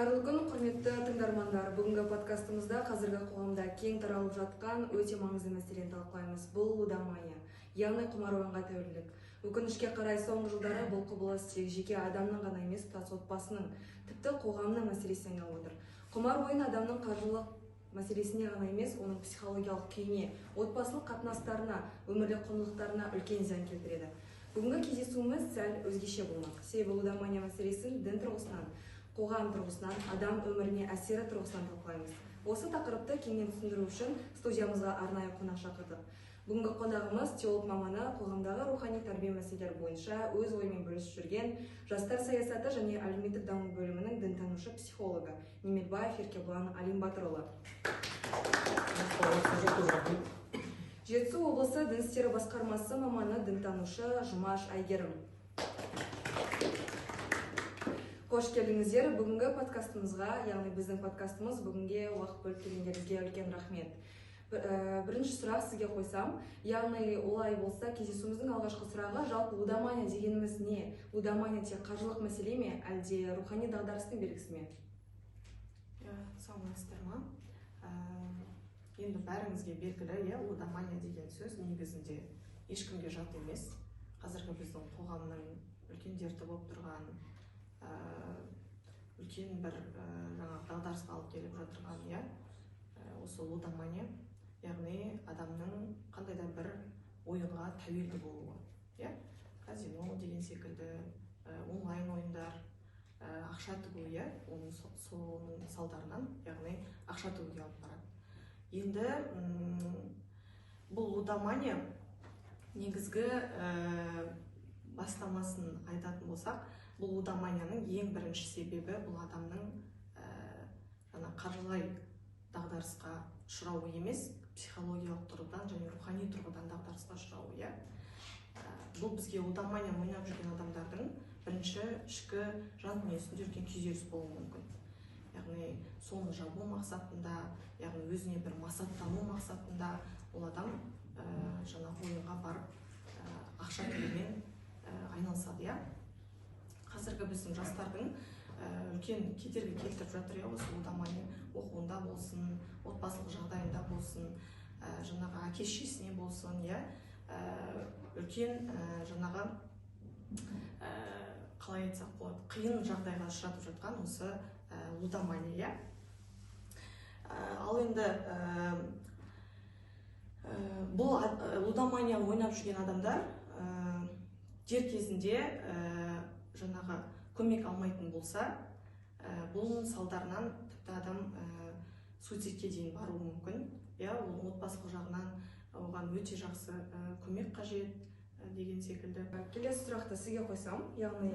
Қайырлы күн, құрметті тыңдармандар. Бүгінгі подкастымызда қазіргі қоғамда кең таралып жатқан өте маңызды мәселені талқылаймыз. Бұл лудомания, яғни құмар ойынға тәуелділік. Өкінішке қарай соңғы жылдары бұл құбылыс тек жеке адамның ғана емес, тұтас отбасының, тіпті қоғамның мәселесіне айналып отыр. Құмар ойын адамның қаржылық мәселесіне ғана емес, оның психологиялық күйіне, отбасылық қатынастарына, өмірлік құндылықтарына үлкен зиян келтіреді. Бүгінгі кездесуіміз сәл өзгеше болмақ. Себебі лудомания мәселесін дін тұрғысынан, қоғам тұрғысынан, адам өміріне әсері тұрғысынан талқылаймыз. Осы тақырыпты кеңінен түсіндіру үшін студиямызға арнайы қонақ шақырдық. Бүгінгі қонағымыз теолог маманы, қоғамдағы рухани тәрбие мәселелері бойынша өз ойымен бөлісіп жүрген жастар саясаты және әлеуметтік даму бөлімінің дінтанушы психологы Немелбаев Еркебұлан Алимбатырұлы. Жетісу облысы дін істері басқармасы маманы дінтанушы Жұмаш Айгерім. Қош келдіңіздер. Бүгінгі подкастымызға, яғни біздің подкастымыз бүгінге уақыт бөліп келгендеріңізге үлкен рахмет. Бірінші сұрақ сізге қойсам, яғни олай болса, кездесуіміздің алғашқы сұрағы жалпы лудомания дегеніміз не? Лудомания тек қаржылық мәселе ме, әлде рухани дағдарыстың белгісі ме? Саламатсыздар ма? Енді бәріңізге белгілі, лудомания деген сөз негізінде ешкімге жат емес. Қазіргі біздің қоғамның үлкен дерті болып тұрған, үлкен бір дағдарысқа алып келіп жатырған, осы лудомания, яғни адамның қандай да бір ойынға тәуелді болуы. Казино деген секілді, онлайн ойындар, ақша тігу, оның салдарынан, яғни ақша тігуге алып барады. Енді бұл лудомания негізгі бастамасын айтатын болсақ, бұл лудоманияның ең бірінші себебі бұл адамның қаржылай дағдарысқа ұшырауы емес, психологиялық тұрғыдан және рухани тұрғыдан дағдарысқа ұшырауы. Бұл бізге лудомания ойнап жүрген адамдардың бірінші ішкі жан дүниесінде үлкен күйзеліс болуы мүмкін. Яғни соны жабу мақсатында, яғни өзіне бір масаттану мақсатында ол адам жаңағы ойынға барып ақша төлеумен айналысады. Қазіргі біздің жастардың үлкен кедергі келтіріп жатыр, осы лудомания оқуында болсын, отбасылық жағдайында болсын, жаңағы әке-шешесіне болсын, үлкен жаңағы қалай айтсақ болады, қиын жағдайға ұшыратып жатқан осы лудомания. Ал енді бұл лудомания ойнап жүрген адамдар дер кезінде жаңағы көмек алмайтын болса, бұның салдарынан тіпті адам суицидке дейін баруы мүмкін. Ол отбасылық жағынан оған өте жақсы көмек қажет деген секілді. Келесі сұрақты сізге қойсам, яғни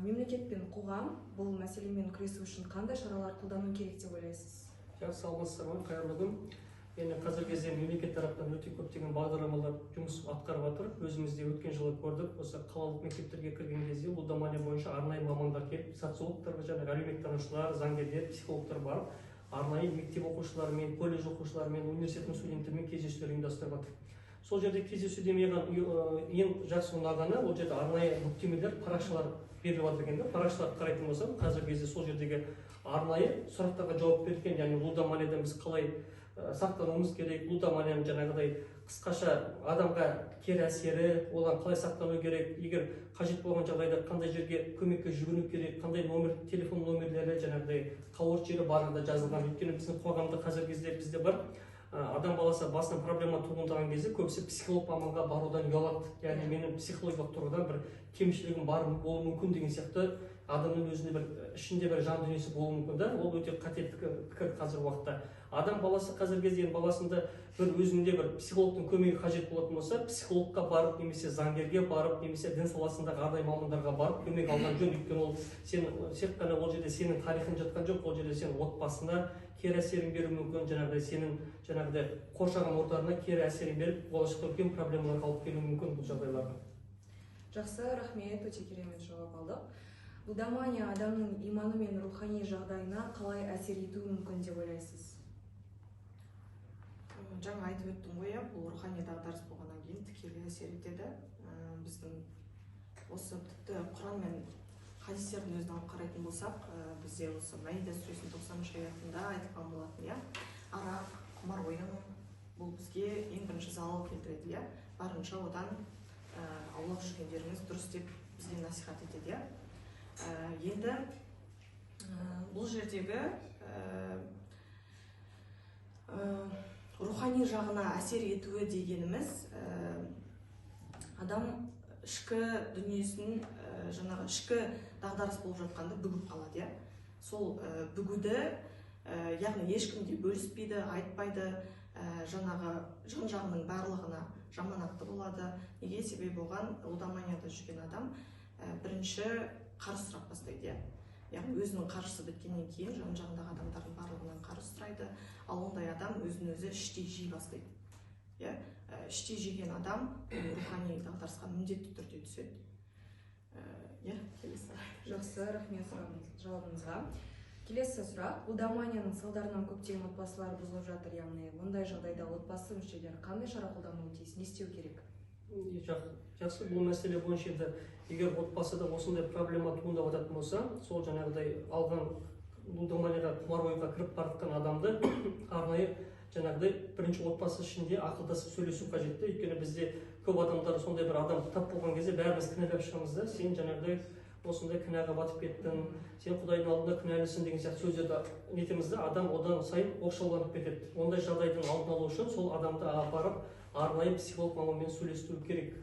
мемлекет пен қоғам бұл мәселемен күресу үшін қандай шаралар қолдану керек деп ойлайсыз? Саламатсыздар ма, қайырлы күн. Қазіргі кезде мемлекет тараптан өте көптеген бағдарламалар жұмыс атқарып жатыр. Өзімізде өткен жылы көрдік, осы қалалық мектептерге кірген кезде лудомания бойынша арнайы мамандар келіп, социологтар және әлеуметтанушылар, заңгерлер, психологтар барып, арнайы мектеп оқушыларымен, колледж оқушыларымен, университеттің студенттерімен кездесулер ұйымдастырып жатыр. Сол жерде кездесуде маған ең жақсы ұнағаны, ол жерде арнайы бүктемелер, парақшалар беріліп жатыр екен. Парақшаларды қарайтын болсам, қазіргі кезде сол жердегі арнайы сұрақтарға жауап берілген, яғни лудоманиядан біз қалай сақтануымыз керек, лудоманияның жаңағыдай қысқаша адамға кері әсері, одан қалай сақтану керек, егер қажет болған жағдайда қандай жерге көмекке жүгіну керек, қандай телефон номерлері, жаңағыдай қауырт жері барлығы да жазылған. Өйткені біздің қоғамда қазіргі кезде бізде бар, адам баласы басынан проблема туындаған кезде көбісі психолог маманға барудан ұялады. Яғни менің психологиялық тұрғыдан бір кемшілігім бар болуы мүмкін деген сияқты адамның өзінде бір ішінде бір жан дүниесі болуы мүмкін. Ол өте қате пікір қазіргі уақытта. Адам баласы қазіргі кезде баласында бір өзінде бір психологтың көмегі қажет болатын болса, психологқа барып, немесе заңгерге барып, немесе дін саласындағы арнайы мамандарға барып көмек алған жөн. Өйткені ол сен қана ол жерде сенің тарихың жатқан жоқ, ол жерде сен отбасына кері әсерін беруі мүмкін, жаңағыдай сенің қоршаған ортаңа кері әсерін беріп, болашақта үлкен проблемаларға алып келуі мүмкін бұл жағдайларға. Жақсы, рахмет, өте керемет жауап алдық. Лудомания адамның иманы мен рухани жағдайына қалай әсер етуі мүмкін деп ойлайсыз? Жаңа айтып өттім ғой, бұл рухани дағдарыс болғаннан кейін тікелей әсер етеді. Біздің осы тіпті Құран мен хадистердің өзін алып қарайтын болсақ, бізде осы Маида сүресінің 90 аятында айтылған болатын, иә. Арақ, құмар ойын бұл бізге ең бірінші залал келтіреді, иә. Барынша одан аулақ жүргендеріңіз дұрыс деп бізге насихат етеді, иә. Енді бұл жердегі рухани жағына әсер етуі дегеніміз адам ішкі дүниесін жаңағы ішкі дағдарыс болып жатқанда бүгіп қалады, иә. Сол бүгуді яғни ешкімге бөліспейді, айтпайды, жаңағы жан-жағының барлығына жаманатты болады. Неге? Себебі оған лудоманияда жүрген адам бірінші қарыз сұрап бастайды, иә. Яғни өзінің қаржысы біткеннен кейін жан-жағындағы адамдардың барлығынан қарыз сұрайды, ал ондай адам өзін өзі іштей жей бастайды. Иә, іштей жеген адам рухани дағдарысқа міндетті түрде түседі. Иә, келесі. Жақсы, рахмет жауабыңызға. Келесі сұрақ, лудоманияның салдарынан көптеген отбасылар бұзылып жатыр, яғни ондай жағдайда отбасы мүшелері қандай шара қолдануы тиіс, не істеу керек? Жақсы, бұл мәселе бойынша енді егер отбасыда осындай проблема туындап жататын болса, сол жаңағыдай алған лудоманияға, құмар ойынға кіріп баратқан адамды арнайы жаңағыдай бірінші отбасы ішінде ақылдасып сөйлесу қажет. Өйткені бізде көп адамдар сондай бір адам тап болған кезде бәріміз кінәлап шығамыз да, сен жаңағыдай осындай кінәға батып кеттің, сен Құдайдың алдында кінәлісің деген сияқты сөздерді нетеміз да, адам одан сайын оқшауланып кетеді. Ондай жағдайдың алдын алу үшін сол адамды апарып арнайы психолог маманмен сөйлестіру керек.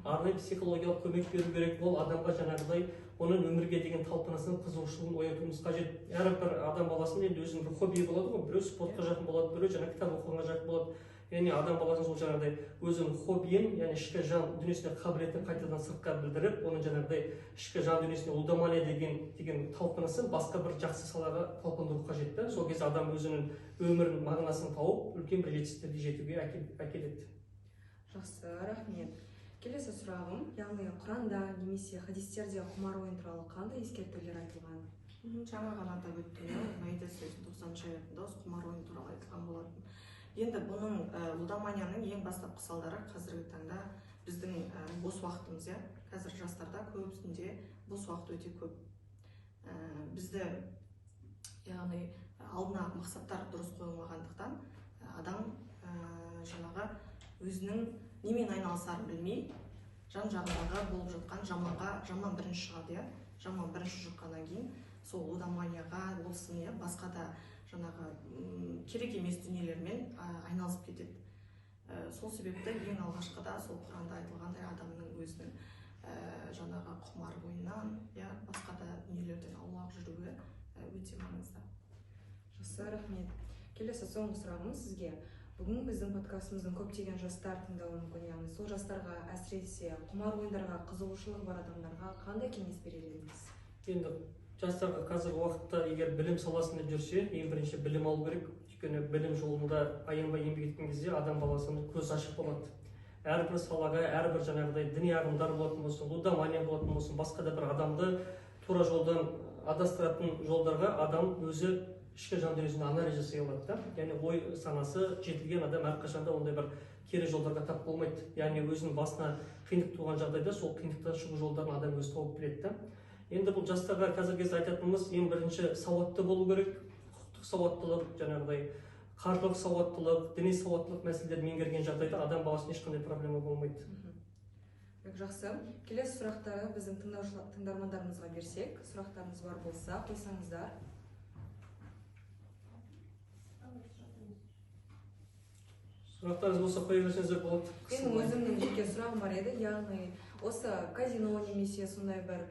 Арнайы психологиялық көмек беру керек. Ол адамға жаңағыдай оның өмірге деген талпынысын, қызығушылығын оятуымыз қажет. Әрбір адам баласының енді өзінің бір хоббиі болады ғой, біреу спортқа жақын болады, біреу жаңа кітап оқуға жақын болады. Яғни адам баласының сол жаңағыдай өзінің хоббиін, яғни ішкі жан дүниесіне қабілетін қайтадан сыртқа білдіріп, оның жаңағыдай ішкі жан дүниесіне лудомания деген талпынысын басқа бір жақсы салаға талпындыру қажет. Сол кезде адам өзінің өмірінің мағынасын тауып, үлкен бір жетістіктерге жетуге әкеледі. Жақсы, рахмет. Келесі сұрағым, яғни Құранда немесе хадистерде құмар ойын туралы қандай ескертулер айтылған? Жаңа ғана атап өттім, Маида сүресінің 90 аятында осы құмар ойын туралы айтылған болатын. Енді бұның лудоманияның ең бастапқы салдары қазіргі таңда біздің бос уақытымыз, иә. Қазір жастарда көбісінде бос уақыт өте көп. Бізді яғни алдына мақсаттар дұрыс қойылмағандықтан адам жаңағы өзінің немен айналысарын білмей, жан-жағындағы болып жатқан жаман бірінші шығады, иә. Жаман бірінші жұққаннан кейін сол лудоманияға болсын, иә, басқа да жаңағы керек емес дүниелермен айналысып кетеді. Сол себепті ең алғашқыда сол Құранда айтылғандай адамның өзінің жаңағы құмар ойыннан, иә, басқа да дүниелерден аулақ жүруі өте маңызды. Жақсы, рахмет. Келесі соңғы сұрағым сізге. Бүгін біздің подкастымыздың көптеген жастар тыңдауы мүмкін, яғни сол жастарға, әсіресе құмар ойындарға қызығушылығы бар адамдарға қандай кеңес берер едіңіз? Енді жастарға қазіргі уақытта егер білім саласында жүрсе, ең бірінші білім алу керек. Өйткені білім жолында аянбай еңбек еткен кезде адам баласының көзі ашық болады. Әрбір салаға, әрбір жаңағыдай діни ағымдар болатын болсын, лудомания болатын болсын, басқа да бір адамды тура жолдан адастыратын жолдарға адам өзі ішкі жан дүниесіне анализ жасай алады. Яғни ой санасы жетілген адам әрқашанда ондай бір кері жолдарға тап болмайды. Яғни өзінің басына қиындық туған жағдайда сол қиындықтан шығу жолдарын адам өзі тауып біледі. Енді бұл жастарға қазіргі кезде айтатынымыз ең бірінші сауатты болу керек. Құқықтық сауаттылық, жаңағыдай қаржылық сауаттылық, діни сауаттылық мәселелерді меңгерген жағдайда адам баласына ешқандай проблема болмайды. Жақсы. Келесі сұрақтары біздің тыңдармандарымызға берсек, сұрақтарыңыз бар болса қойсаңыздар. Сұрақтарыңыз болса қоя берсеңіздер болады. Менің өзімнің жеке сұрағым бар еді, яғни осы казино немесе сондай бір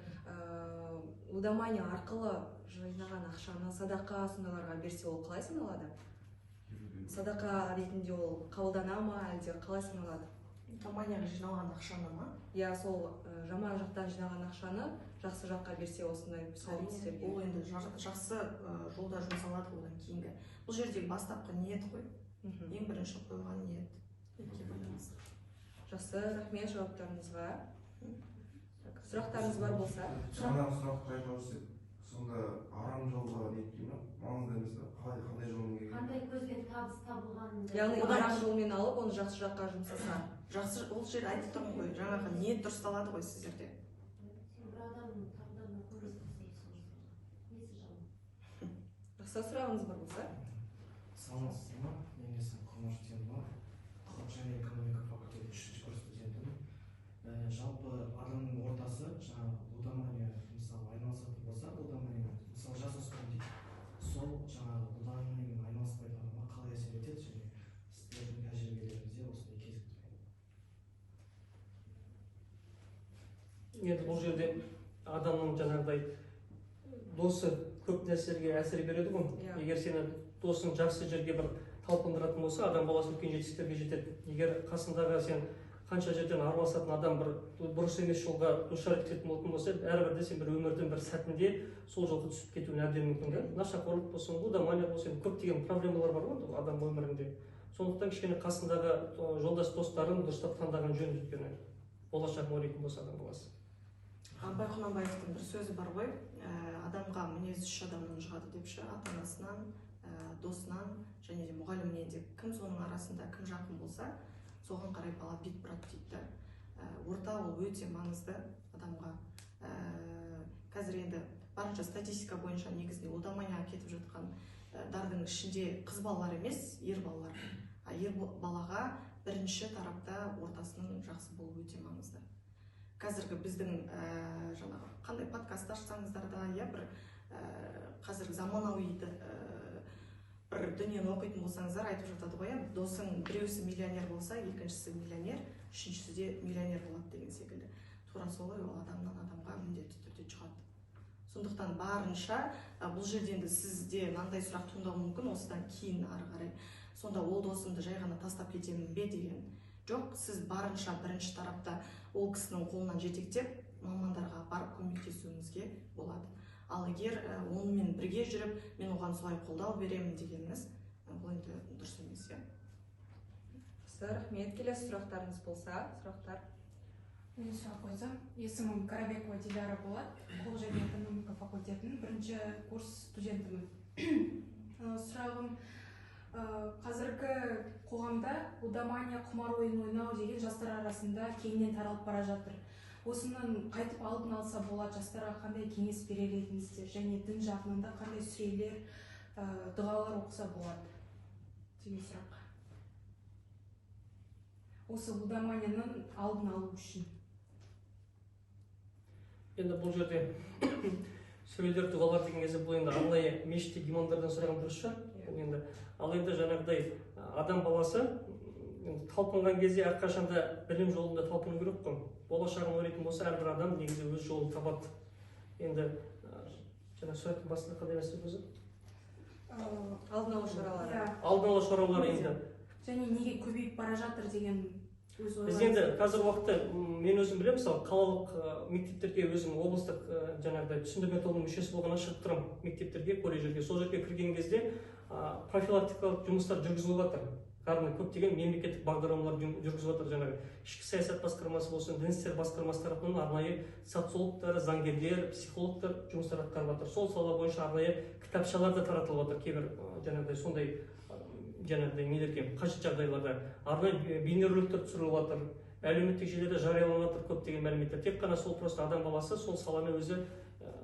лудомания арқылы жинаған ақшаны садақа сондайларға берсе ол қалай саналады? Садақа ретінде ол қабылдана ма, әлде қалай саналады? Лудоманияға жиналған ақшаны ма? Я, сол жаман жақтан жинаған ақшаны жақсы жаққа берсе осындай сауап істерге. Ол енді жақсы жолда жұмсалады одан кейінгі. Бұл жердегі бастапқы ниет қой. Ең бірінші қойған ниет. Жақсы, рахмет жауаптарыңызға. Сұрақтарыңыз бар болса? Жаңа сұрақ қайта өтсек, сонда арам жолға нетпей ме? Маңызды емес пе? Қандай жолмен келген? Қандай көзбен табыс табылғанын. Яғни арам жолмен алып, оны жақсы жаққа жұмсаса. Жақсы, ол жер айтып тұрмын ғой, жаңағы ниет дұрысталады ғой сіздерде. Сен бір адамның тағдырына Қысқа сұрағыңыз бар болса? Саламатсыз ма? Менің есімім Құмаш Темір. Құқық және экономика факультеті 3-ші курс студентімін. Жалпы адамның ортасы, жаңағы лудомания мысалы айналысатын болса, лудомания мысалы жасөспірім дейді. Сол жаңағы лудоманиямен айналыспайтынына қалай әсер етеді және сіздердің тәжірибелеріңізде осындай кезіктіреді. Енді бұл жерде адамның жаңағыдай досы көп нәрселерге әсер береді ғой. Егер сені досың жақсы жерге бір талпындыратын болса, адам баласы үлкен жетістіктерге жетеді. Егер қасындағы сен қанша жерден араласатын адам бір дұрыс емес жолға душар ететін болатын болса, әрбірде сен бір өмірдің бір сәтінде сол жолға түсіп кетуің әбден мүмкін. Нашақорлық болсын, лудомания болсын, көптеген проблемалар бар ғой адам өмірінде. Сондықтан кішкене қасындағы жолдас достарын дұрыстап таңдаған жөн, өйткені болашағын ойлайтын болса адам баласы. Абай Құнанбаевтың бір сөзі бар ғой, адамға мінез үш адамнан шығады депші, ата-анасынан, досынан және де мұғалімінен деп. Кім соның арасында кім жақын болса, соған қарай бала бет бұрады дейді. Орта ол өте маңызды адамға. Қазір енді барынша статистика бойынша негізінде лудоманияға кетіп жатқан дардың ішінде қыз балалар емес, ер балалар. Ер балаға бірінші тарапта ортасының жақсы болуы өте маңызды. Қазіргі біздің жаңағы қандай подкаст ашсаңыздар да, бір қазіргі заманауи бір дүниені оқитын болсаңыздар айтып жатады ғой, досың біреусі миллионер болса, екіншісі миллионер, үшіншісі де миллионер болады деген секілді. Тура солай ол адамнан адамға міндетті түрде жұғады. Сондықтан барынша бұл жерде енді сізде мынандай сұрақ туындауы мүмкін, осыдан кейін ары қарай сонда ол досымды жай ғана тастап кетемін бе деген. Жоқ, сіз барынша бірінші тарапта ол кісінің қолынан жетектеп, мамандарға барып көмектесуіңізге болады. Ал егер онымен бірге жүріп, мен оған солай қолдау беремін дегеніңіз, бұл енді дұрыс емес. Рахмет. Келесі сұрақтарыңыз болса, сұрақтар. Мен сұрақ қойсам, есімім Карабекова Диляра болады, құқық және экономика факультетінің 1-ші курс студентімін. Сұрағым, қазіргі қоғамда лудомания, құмар ойын ойнау деген жастар арасында кеңінен таралып бара жатыр. Осынан қайтып алдын алса болады, жастарға қандай кеңес берер едіңіздер және дін жағынан да қандай сүрелер, дұғалар оқыса болады деген сұрақ. Осы лудоманияның алдын алу үшін. Енді бұл жерде сүрелер, дұғалар деген кезде бұл енді арнайы мешітте имамдардан сұраған дұрыс шығар. Ал енді жаңағыдай адам баласы талпынған кезде әрқашанда білім жолында талпыну керек қой. Болашағын ойлайтын болса, әрбір адам негізі өз жолын табады. Енді жаңа сұрақтың басында қандай нәрсе өзі? Алдын алу шаралары. Алдын алу шаралары енді. Және неге көбейіп бара жатыр деген өз ойларыңыз. Біз енді қазір уақытта мен өзім білемін, мысалы қалалық мектептерге өзім облыстық жаңағыдай түсіндірме тобының мүшесі болғаннан шығып тұрамын мектептерге, колледжерге. Сол жерге кірген кезде профилактикалық жұмыстар жүргізіліп жатыр. Яғни көптеген мемлекеттік бағдарламалар жүргізіп жатыр. Жаңағы ішкі саясат басқармасы болсын, дін істер басқармасы тарапынан арнайы социологтар, заңгерлер, психологтар жұмыстар атқарып жатыр. Сол сала бойынша арнайы кітапшалар да таратылып жатыр. Кейбір жаңағыдай сондай жаңағыдай нелерге қажет жағдайларда арнайы бейнероликтер түсіріліп жатыр. Әлеуметтік желіде жарияланып жатыр көптеген мәліметтер. Тек қана сол просто адам баласы сол саланы өзі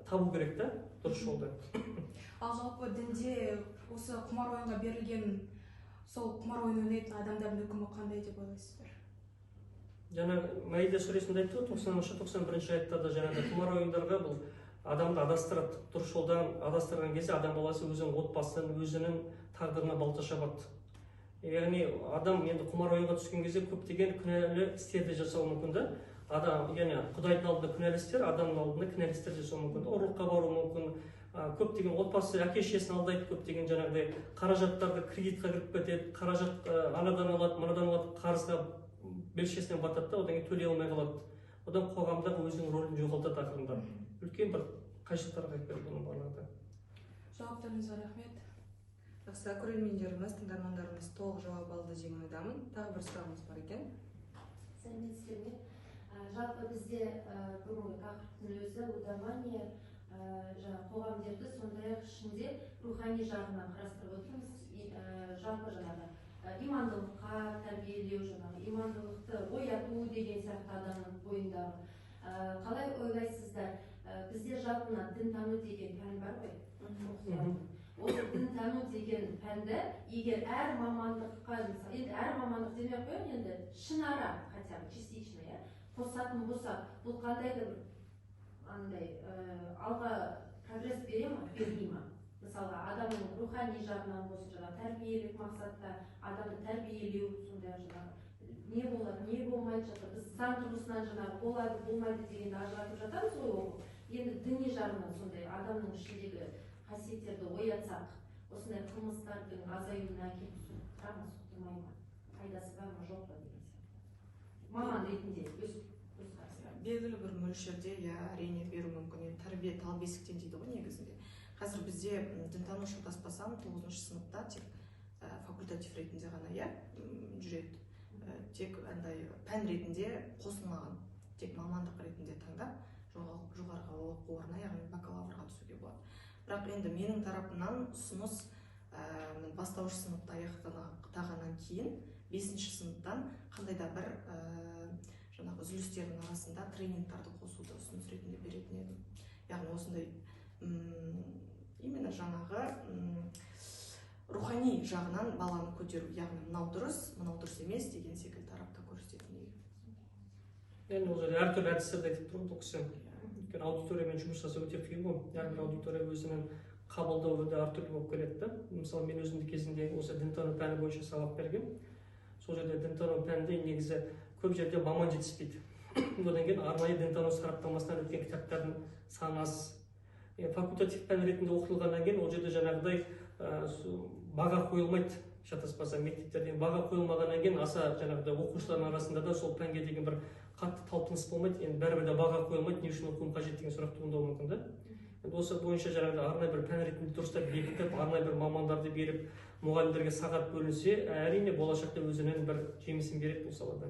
табу керек та, дұрыс жолды. Ал жалпы дінде осы құмар ойынға берілген сол құмар ойын ойнайтын адамдардың үкімі қандай деп ойлайсыздар? Жаңа Маида сүресінде айтты, 90-91 аяттарда жаңағы құмар ойындарға бұл адамды адастырады. Дұрыс жолдан адастырған кезде адам баласы өзінің отбасын, өзінің тағдырына балта шабады. Яғни адам енді құмар ойынға түскен кезде көптеген күнәлі істерді жасауы мүмкін да. Адам, яғни Құдайдың алдында күнәлі істер, адамның алдында күнәлі істер жасауы мүмкін. Ұрлыққа баруы мүмкін. Көптеген отбасы әке-шешесін алдайды, көптеген жаңағыдай қаражаттарды кредитқа кіріп кетеді, қаражат анадан алады, мынадан алады, қарызға белшесінен батады да, одан кейін төлей алмай қалады. Одан қоғамдағы өзінің рөлін жоғалтады ақырында. Үлкен бір қайшылықтарға алып келеді бұның барлығы. Жауаптарыңызға рахмет. Жақсы, көрермендеріміз, тыңдармандарымыз толық жауап алды деген ойдамын. Тағы бір сұрағымыз бар екен. Сәлеметсіздер ме? Жалпы бізде бүгінгі тақырыптың өзі лудомания, қоғамдерді сондай-ақ ішінде рухани жағынан қарастырып отырмыз. Жалпы жаңағы имандылыққа тәрбиелеу, жаңағы имандылықты ояту деген сияқты адамның бойындағы. Қалай ойлайсыздар? Бізде жалпы дін тану деген пән бар ғой? осы дінтану деген пәнді егер әр мамандыққа енді әр мамандық демей ақ қояйын, енді ішінара хотя бы частично қосатын болса, бұл қандай да бір андай алға прогресс бере ма, бермей ма? Мысалы адамның рухани жағынан болсын, жаңағы тәрбиелік мақсатта адамды тәрбиелеу, сондай жаңағы не болады, не болмайды жатыр. Біз заң тұрғысынан жаңағы болады, болмайды дегенді ажыратып жатамыз ғой оқып. Енді діни жағынан сондай адамның ішіндегі қасиеттерді оятсақ, осындай қылмыстардың азаюына әкеліп соқтыра ма, соқтырмай ма, пайдасы бар ма, жоқ па деген сияқты. Маман ретінде өз белгілі бір мөлшерде әрине беру мүмкін. Енді тәрбие тал бесіктен дейді ғой негізінде. Қазір бізде дінтану шатаспасам 9-шы сыныпта тек факультатив ретінде ғана жүреді. Тек андай пән ретінде қосылмаған, тек мамандық ретінде таңдап жоғарғы оқу орнына, яғни бакалаврға түсуге болады. Бірақ енді менің тарапымнан ұсыныс бастауыш сыныпты аяқтағаннан кейін 5-ші сыныптан қандай да бір жаңағы үзілістердің арасында тренингтарды қосуды ұсыныс ретінде беретін едім. Яғни осындай именно жаңағы рухани жағынан баланы көтеру, яғни мынау дұрыс емес деген секілді тарапта көрсететін. Енді ол жерде әртүрлі әдістерді айтып тұрмын бұл кісі. Өйткені аудиториямен жұмыс жасау өте қиын ғой. Әрбір аудитория өзінің қабылдауы да әртүрлі болып келеді. Мысалы мен өзімді кезінде осы дінтану пәні бойынша сабақ берген. Сол жерде дінтану пәнінде негізі көп жерде маман жетіспейді. Одан кейін арнайы дінтану сараптамасынан өткен кітаптардың саны аз. Факультатив пән ретінде оқытылғаннан кейін ол жерде жаңағыдай баға қойылмайды. Шатаспасам мектептерден баға қойылмағаннан кейін аса жаңағыдай оқушылардың арасында да сол пәнге деген бір қатты талпыныс болмайды. Енді бәрібір де баға қойылмайды, не үшін оқуым қажет деген сұрақ туындауы мүмкін да. Енді осы бойынша жаңағыдай арнайы бір пән ретінде дұрыстап бекітіп, арнайы бір мамандарды беріп, мұғалімдерге сағат бөлінсе, әрине болашақта өзінің бір жемісін береді бұл салада.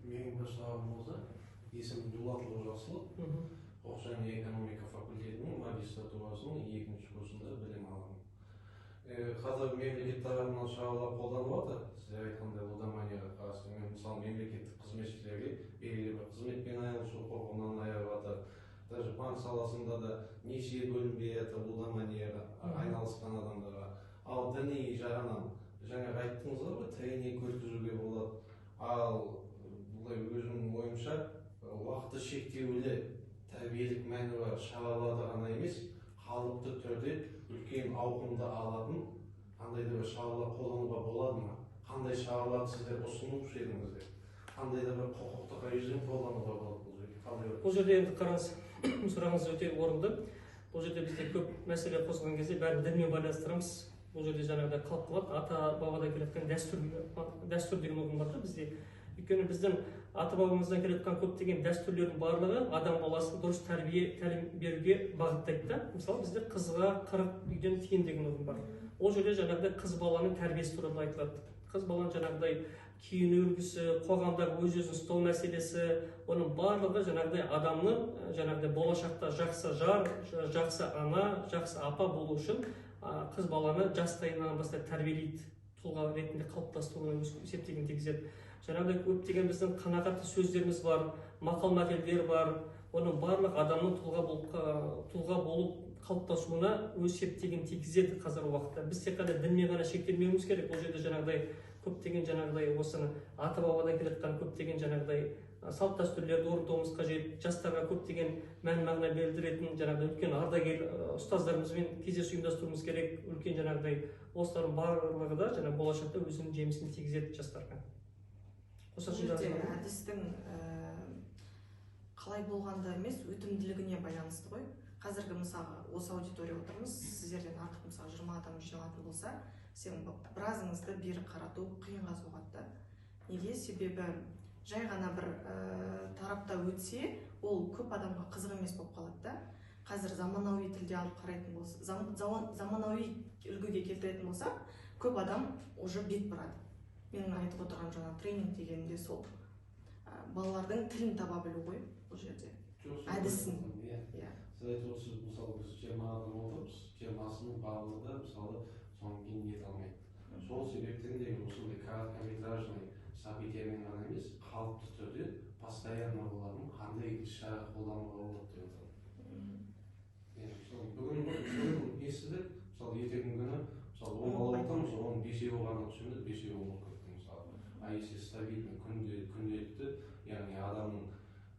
Менің бір сұрағым болса, есімім Дулатұлы Жақсылық, құқық және экономика факультетінің магистратурасының 2-ші курсында білім аламын. Қазір мемлекет тарапынан шаралар қолданып жатыр. Сіздер айтқандай лудоманияға қарсы, мысалы мемлекеттік қызметшілерге белгілі бір қызметпен айналысу құқығынан айырып жатыр. Даже банк саласында да несие бөлінбей жатыр лудоманияға айналысқан адамдарға. Ал діни жағынан жаңа айттыңыз ғой, тренинг өткізуге болады. Ал өзімнің ойымша уақыты шектеулі тәрбиелік мәні бар шараларды ғана емес, қалыпты түрде үлкен ауқымда алатын қандай да бір шаралар қолдануға болады ма? Қандай шараларды сіздер ұсынып едіңіздер? Қандай да бір құқықтық режим қолдануға болады бұл жерде? Енді қараңыз, сұрағыңыз өте орынды. Бұл жерде бізде көп мәселе қосылған кезде бәрін дінмен байланыстырамыз. Бұл жерде жаңағыдай қалып қалады, ата бабадан келетін дәстүр деген ұғым бар да бізде. Өйткені біздің ата бабамыздан келетін көптеген дәстүрлердің барлығы адам баласын дұрыс тәрбие беруге бағыттайды да. Мысалы бізде қызға 40 үйден тиын деген ұғым бар. Ол жерде жаңағыдай қыз баланың тәрбиесі туралы айтылады. Қыз баланың жаңағыдай киіну үлгісі, қоғамдағы өз-өзін ұстау мәселесі, оның барлығы жаңағыдай адамның жаңағыдай болашақта жақсы жар, жақсы ана, жақсы апа болу үшін қыз баланы жастайынан бастап тәрбиелейді, тұлға ретінде қалыптастыруына септігін тигізеді. Жаңағыдай көптеген біздің қанағатты сөздеріміз бар, мақал-мәтелдер бар, оның барлық адамның тұлға болып қалыптасуына өз септігін тигізеді қазіргі уақытта. Біз тек қана дінмен ғана шектелмеуіміз керек. Бұл жерде жаңағыдай көптеген жаңағыдай осыны ата бабадан келетін көптеген жаңағыдай салт дәстүрлерді орындауымыз қажет. Жастарға көптеген мән мағына берілдіретін жаңағыдай үлкен ардагер ұстаздарымызбен кездесу ұйымдастыруымыз керек. Үлкен жаңағыдай осылардың барлығы да жаңа болашақта өзінің жемісін тигізеді жастарға. Бұл жерде әдістің қалай болғанда емес, өтімділігіне байланысты ғой. Қазіргі мысалы осы аудитория отырмыз, сіздерден артық мысалы 20 адам жиналатын болса, сен біразыңызды бері қарату қиынға соғады. Неге? Себебі жай ғана бір тарапта өтсе, ол көп адамға қызық емес болып қалады да. Қазір заманауи тілде алып қарайтын болса, заманауи үлгіге келтіретін болса, көп адам уже бет бұрады. Менің айтып отырған жаңа тренинг дегенде сол балалардың тілін таба білу ғой бұл жерде. Әдісін. Сіз айтып отырсыз, мысалы біз 20 адам отырмыз, 20-сының барлығы мысалы соңғы кейін ете алмайды. Сол себептен де осындай короткометражный событиямен ғана емес, қалыпты түрде постоянно болатын қандай іс-шара қолдануға болады деп бүгін естідік, мысалы ертеңгі күні мысалы 10 бала болса, мысалы оның 5-еуі ғана түсінді, 5-еуі болып кетті мысалы. А если стабильный күнделікті, яғни адамның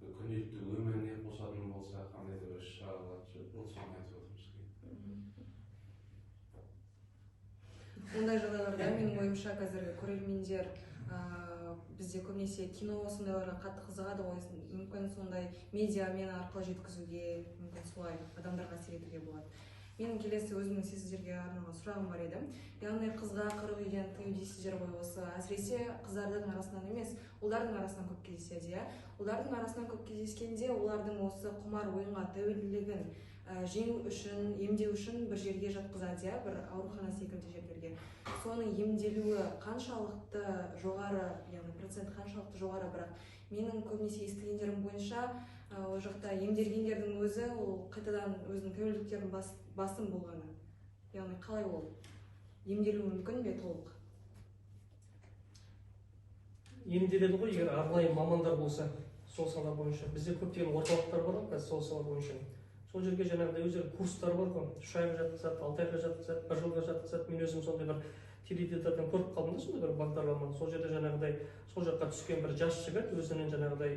күнделікті өміріне қосатын болса, қандай да бір шаралар ол соны айтып отырмыз. Ондай жағдайларда менің ойымша қазір көрермендер бізде көбінесе кино сондайларға қатты қызығады ғой, мүмкін сондай медиамен арқылы жеткізуге, мүмкін солай адамдарға әсер етуге болады. Менің келесі өзімнің сіздерге арналған сұрағым бар еді. Яғни қызға қырық үйден тыю дейсіздер ғой, осы әсіресе қыздардың арасынан емес, ұлдардың арасынан көп кездеседі, иә. Ұлдардың арасынан көп кездескенде олардың осы құмар ойынға тәуелділігін жеңу үшін, емдеу үшін бір жерге жатқызады, иә, бір аурухана секілді жерлерге. Соның емделуі қаншалықты жоғары, яғни процент қаншалықты жоғары, бірақ менің көбінесе естігендерім бойынша ол жақта емделгендердің өзі ол қайтадан өзінің тәуелділіктерін басым болғаны. Яғни қалай ол емделуі мүмкін бе толық? Емделеді ғой, егер арнайы мамандар болса, сол сала бойынша. Бізде көптеген орталықтар бар ғой, сол сала бойынша. Сол жерге жаңағыдай өздері курстар бар ғой, 3 айға жатқызады, 6 айға жатқызады, 1 жылға жатқызады. Мен өзім сондай бір теледидардан көріп қалдым да, сондай бір бағдарламаны. Сол жерде жаңағыдай сол жаққа түскен бір жас жігіт өзінің жаңағыдай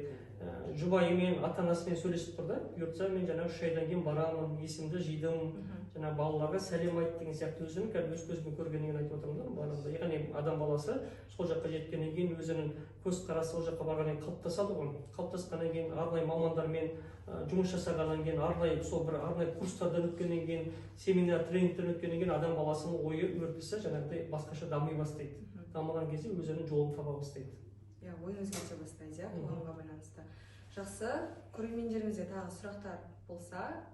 жұбайымен, ата-анасымен сөйлесіп тұр да, бұйыртса мен жаңағы 3 айдан кейін барамын, есімді жидым, жаңағы балаларға сәлем айт деген сияқты өзінің кәдімгі өз көзімен көргенін айтып отырмын да. Яғни адам баласы сол жаққа жеткеннен кейін өзінің көзқарасы ол жаққа барғаннан кейін қалыптасады ғой. Қалыптасқаннан кейін арнайы мамандармен жұмыс жасағаннан кейін, арнайы сол бір арнайы курстардан өткеннен кейін, семинар, тренингтен өткеннен кейін адам баласының ойы, өрбісі жаңағыдай басқаша дами бастайды. Дамыған кезде өзінің жолын таба бастайды. Иә, ойын өзгерте бастайды, иә, қоғамға байланысты. Жақсы, көрермендерімізде тағы сұрақтар болса,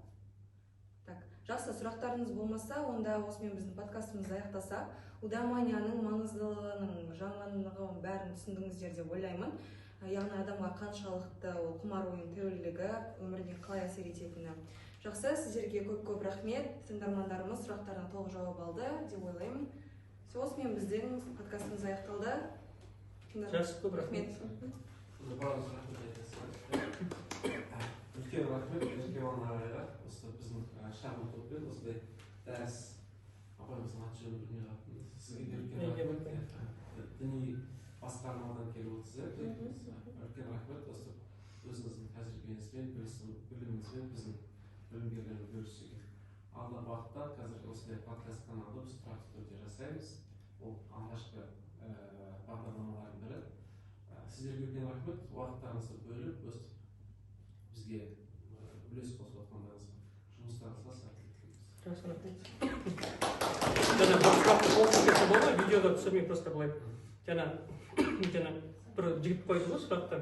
жақсы, сұрақтарыңыз болмаса, онда осымен біздің подкастымызды аяқтасақ, лудоманияның маңыздылығының, жаңалығын бәрін түсіндіңіздер деп ойлаймын. Яғни адамға қаншалықты ол құмар ойын тәуелділігі өміріне қалай әсер ететіні. Жақсы, сіздерге көп рахмет. Тыңдармандарымыз сұрақтарына толық жауап алды деп ойлаймын. Осымен біздің подкастымыз аяқталды. Жақсы, көп рахмет. Үлкен рахмет, Еркебұлан ағайға, осы біздің шағын топпен осындай дәріс, апайымыздың аты жөнін білмей қалыппын. Сізге үлкен рахмет. Діни басқармадан келіп отырсыз, үлкен рахмет. Осы өзіңіздің тәжірибеңізбен, біліміңізбен біздің білімгерлермен бөлісуге. Алдағы уақытта қазір осындай подкаст каналды біз тұрақты түрде жасаймыз. Ол алғашқы бағдарламалардың бірі. Сіздерге үлкен рахмет, уақыттарыңызды бөліп, бізге үлес қосып отқандарыңызға, жұмыстарыңызға сәттілік тілейміз. Жақсы рахмет. Жаңа бір сұрақты толықтырып кетсе болады, видеода түсірмей просто былай. Жаңа бір жігіт қойды ғой сұрақты.